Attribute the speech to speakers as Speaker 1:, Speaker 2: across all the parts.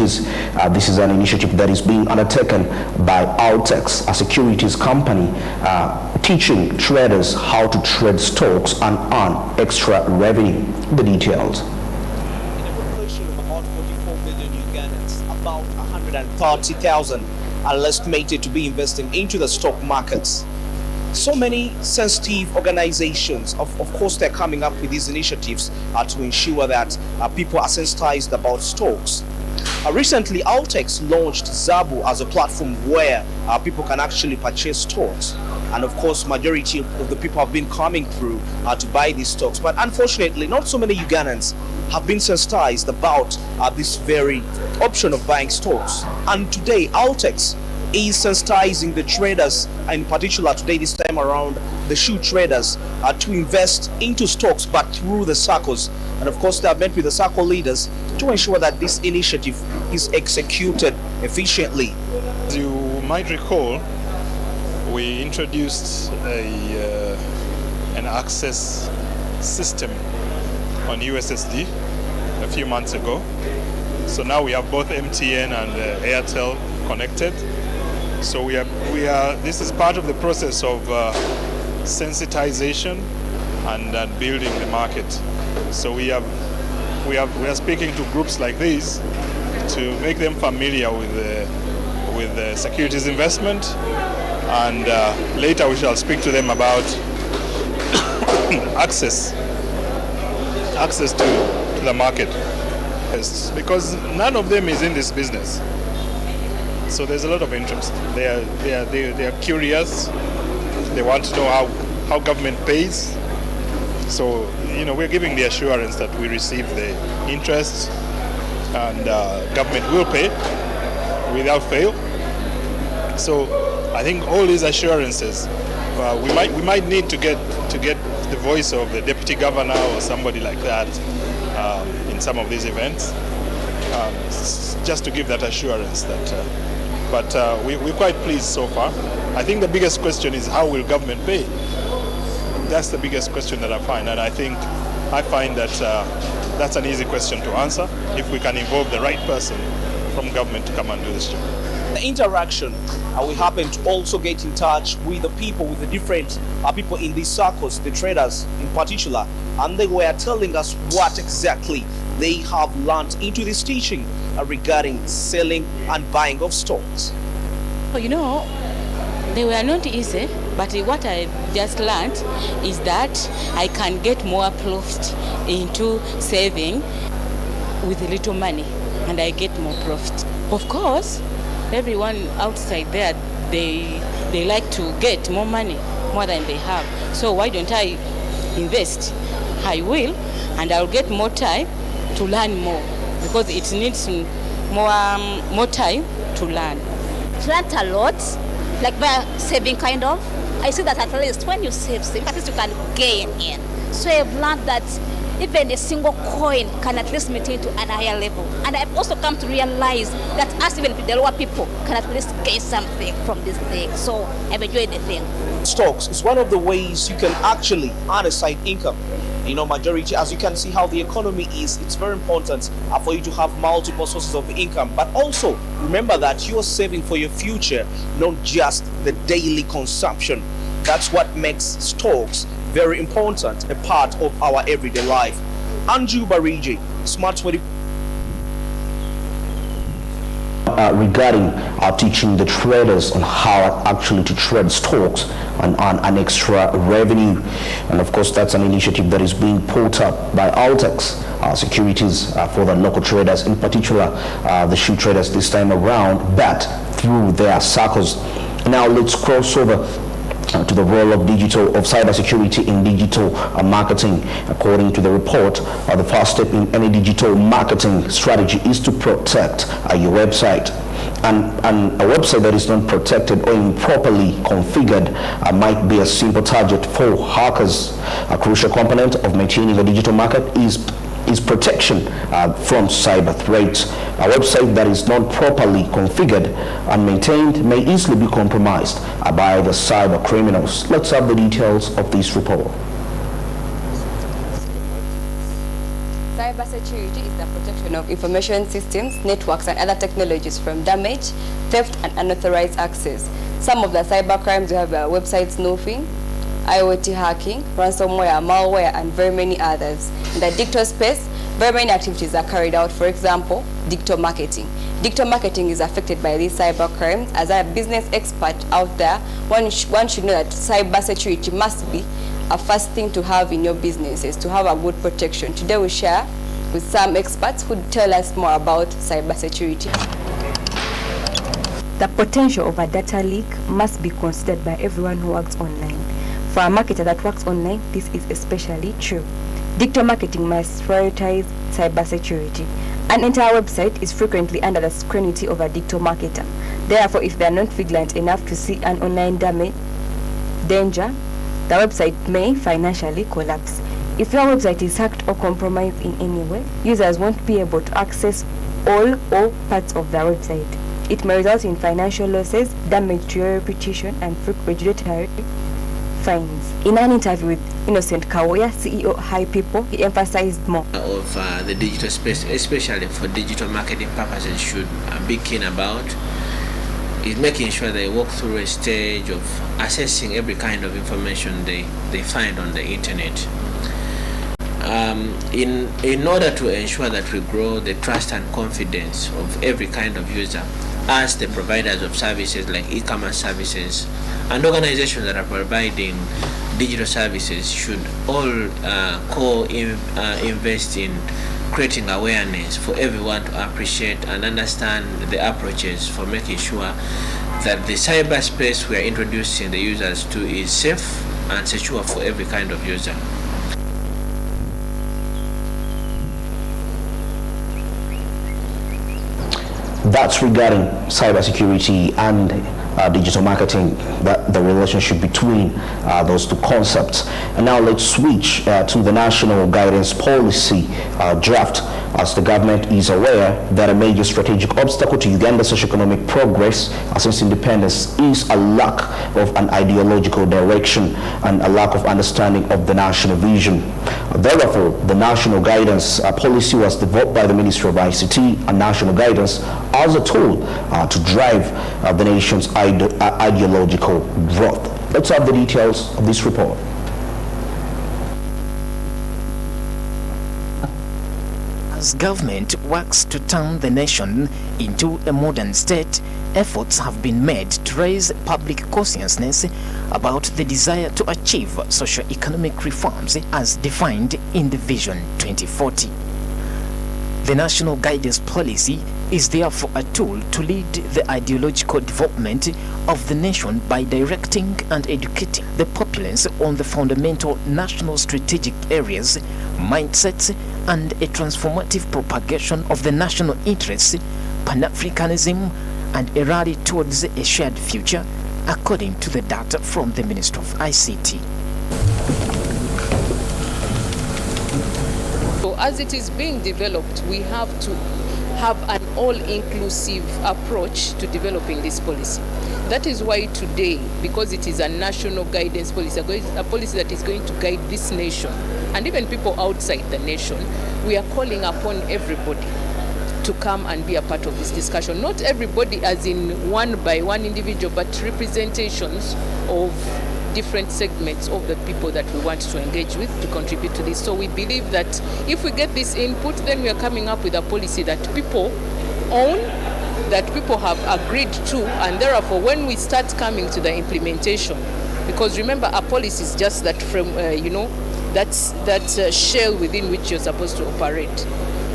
Speaker 1: Securities. This is an initiative that is being undertaken by Altex, a securities company, teaching traders how to trade stocks and earn extra revenue. The details.
Speaker 2: In a population of about 44 million Ugandans, about 130,000 are estimated to be investing into the stock markets. So many sensitive organizations, of course, they're coming up with these initiatives to ensure that people are sensitized about stocks. Recently, Altex launched Zabu as a platform where people can actually purchase stocks. And of course, majority of the people have been coming through to buy these stocks. But unfortunately, not so many Ugandans have been sensitized about this very option of buying stocks. And today, Altex is sensitizing the traders, in particular today, this time around, the shoe traders, to invest into stocks, but through the circles. And of course, they have met with the circle leaders to ensure that this initiative is executed efficiently.
Speaker 3: As you might recall, we introduced an access system on USSD a few months ago. So now we have both MTN and Airtel connected. So we are. This is part of the process of sensitization and building the market. So we are speaking to groups like these to make them familiar with the securities investment, and later we shall speak to them about access to the market, because none of them is in this business. So there's a lot of interest. They are curious. They want to know how government pays. So we're giving the assurance that we receive the interest, and government will pay without fail. So I think all these assurances, we might need to get the voice of the deputy governor or somebody like that in some of these events, just to give that assurance that. But we're quite pleased so far. I think the biggest question is, how will government pay? That's the biggest question that I find, and I find that that's an easy question to answer if we can involve the right person from government to come and do this job.
Speaker 2: The interaction, we happen to also get in touch with the people, with the different people in these circles, the traders in particular, and they were telling us what exactly they have learned into this teaching regarding selling and buying of stocks.
Speaker 4: They were not easy, but what I just learned is that I can get more profit into saving with little money, and I get more profit. Of course, everyone outside there, they like to get more money, more than they have. So why don't I invest? I will, and I'll get more time to learn more, because it needs more time to learn.
Speaker 5: Learned a lot, like by saving kind of. I see that at least when you save, at least you can gain in. So I've learned that even a single coin can at least maintain to a higher level. And I've also come to realize that us, even the lower people, can at least gain something from this thing. So I've enjoyed the thing.
Speaker 2: Stocks is one of the ways you can actually earn a side income. Majority, as you can see how the economy is, it's very important for you to have multiple sources of income. But also remember that you are saving for your future, not just the daily consumption. That's what makes stocks very important, a part of our everyday life. Andrew Barigi, Smart 20.
Speaker 1: Regarding teaching the traders on how actually to trade stocks and earn an extra revenue, and of course that's an initiative that is being put up by Altex Securities for the local traders, in particular the shoe traders this time around, but through their circles. Now let's cross over to the role of cybersecurity in digital marketing. According to the report, the first step in any digital marketing strategy is to protect your website. And a website that is not protected or improperly configured might be a simple target for hackers. A crucial component of maintaining a digital market is protection from cyber threats. A website that is not properly configured and maintained may easily be compromised by the cyber criminals. Let's have the details of this report.
Speaker 6: Cybersecurity is the protection of information systems, networks, and other technologies from damage, theft, and unauthorized access. Some of the cyber crimes we have website snooping, IoT hacking, ransomware, malware, and very many others. In the digital space, very many activities are carried out. For example, digital marketing. Digital marketing is affected by these cyber crimes. As a business expert out there, one should know that cybersecurity must be a first thing to have in your businesses to have a good protection. Today we share with some experts who tell us more about cybersecurity.
Speaker 7: The potential of a data leak must be considered by everyone who works online. For a marketer that works online, this is especially true. Digital marketing must prioritize cybersecurity. An entire website is frequently under the scrutiny of a digital marketer. Therefore, if they are not vigilant enough to see an online danger, the website may financially collapse. If your website is hacked or compromised in any way, users won't be able to access all or parts of the website. It may result in financial losses, damage to your reputation, and regulatory fines. In an interview with Innocent Kawoya, CEO of High People, he emphasized more
Speaker 8: of the digital space, especially for digital marketing purposes, should be keen about is making sure they walk through a stage of assessing every kind of information they find on the internet. In order to ensure that we grow the trust and confidence of every kind of user, as the providers of services like e-commerce services and organizations that are providing digital services should all invest in creating awareness for everyone to appreciate and understand the approaches for making sure that the cyberspace we are introducing the users to is safe and secure for every kind of user.
Speaker 1: That's regarding cybersecurity and digital marketing, that the relationship between those two concepts. And now let's switch to the National Guidance Policy draft, as the government is aware that a major strategic obstacle to Uganda's socio-economic progress since independence is a lack of an ideological direction and a lack of understanding of the national vision. Therefore, the National Guidance Policy was developed by the Ministry of ICT and National Guidance as a tool to drive the nation's ideological growth. Let's have the details of this report.
Speaker 9: As government works to turn the nation into a modern state, efforts have been made to raise public consciousness about the desire to achieve socio-economic reforms as defined in the Vision 2040. The National Guidance Policy is therefore a tool to lead the ideological development of the nation by directing and educating the populace on the fundamental national strategic areas, mindsets, and a transformative propagation of the national interests, Pan-Africanism, and a rally towards a shared future, according to the data from the Ministry of ICT.
Speaker 10: So as it is being developed, we have to have an all-inclusive approach to developing this policy. That is why today, because it is a national guidance policy, a policy that is going to guide this nation, and even people outside the nation, we are calling upon everybody to come and be a part of this discussion. Not everybody as in one by one individual, but representations of different segments of the people that we want to engage with to contribute to this. So we believe that if we get this input, then we are coming up with a policy that people own, that people have agreed to, and therefore when we start coming to the implementation, because remember, a policy is just that that shell within which you're supposed to operate.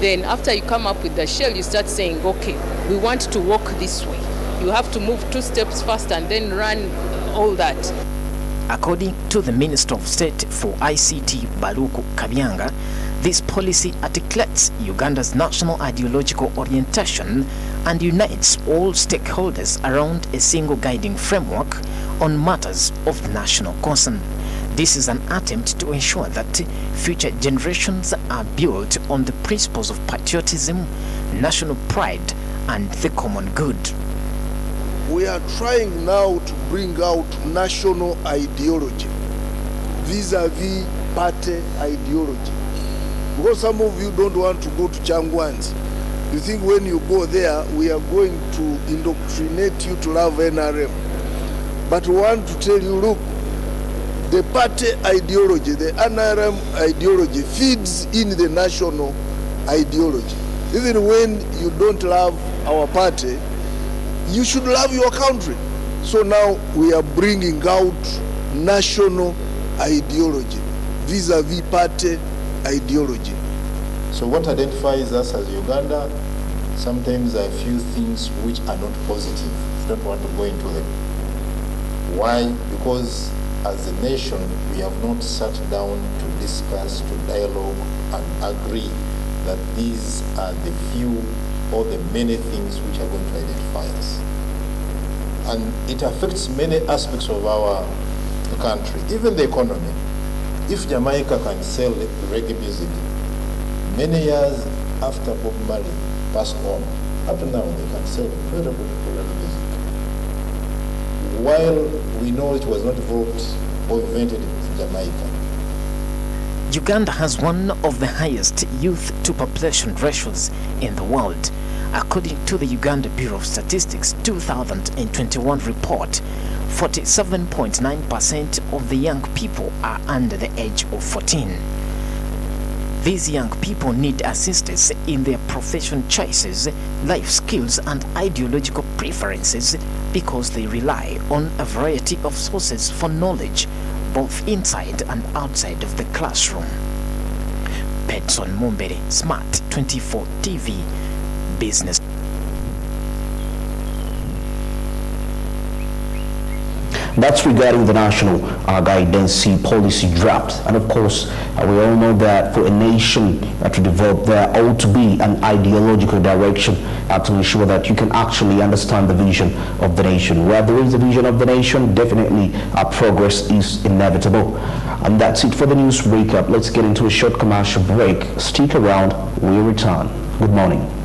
Speaker 10: Then after you come up with the shell, you start saying, okay, we want to walk this way. You have to move 2 steps first and then run all that.
Speaker 9: According to the Minister of State for ICT, Baluku Kabyanga, this policy articulates Uganda's national ideological orientation and unites all stakeholders around a single guiding framework on matters of national concern. This is an attempt to ensure that future generations are built on the principles of patriotism, national pride, and the common good.
Speaker 11: We are trying now to bring out national ideology vis-a-vis party ideology. Because some of you don't want to go to Changwanzi. You think when you go there, we are going to indoctrinate you to love NRM. But we want to tell you, look, the party ideology, the NRM ideology feeds in the national ideology. Even when you don't love our party, you should love your country. So now we are bringing out national ideology vis-a-vis party ideology.
Speaker 12: So what identifies us as Uganda, sometimes are a few things which are not positive. I don't want to go into them. Why? Because as a nation, we have not sat down to discuss, to dialogue and agree that these are the few or the many things which are going to identify us. And it affects many aspects of our country, even the economy. If Jamaica can sell reggae music, many years after Bob Marley passed on, up to now they can sell incredible reggae music. While we know it was not evolved or invented in Jamaica.
Speaker 9: Uganda has one of the highest youth-to-population ratios in the world. According to the Uganda Bureau of Statistics 2021 report, 47.9% of the young people are under the age of 14. These young people need assistance in their profession choices, life skills and ideological preferences because they rely on a variety of sources for knowledge, both inside and outside of the classroom. Petson Mumbere, Smart 24 TV, Business.
Speaker 1: That's regarding the national guidance policy draft. And of course, we all know that for a nation to develop, there ought to be an ideological direction to ensure that you can actually understand the vision of the nation. Where there is a vision of the nation, definitely progress is inevitable. And that's it for the news recap. Let's get into a short commercial break. Stick around, we'll return. Good morning.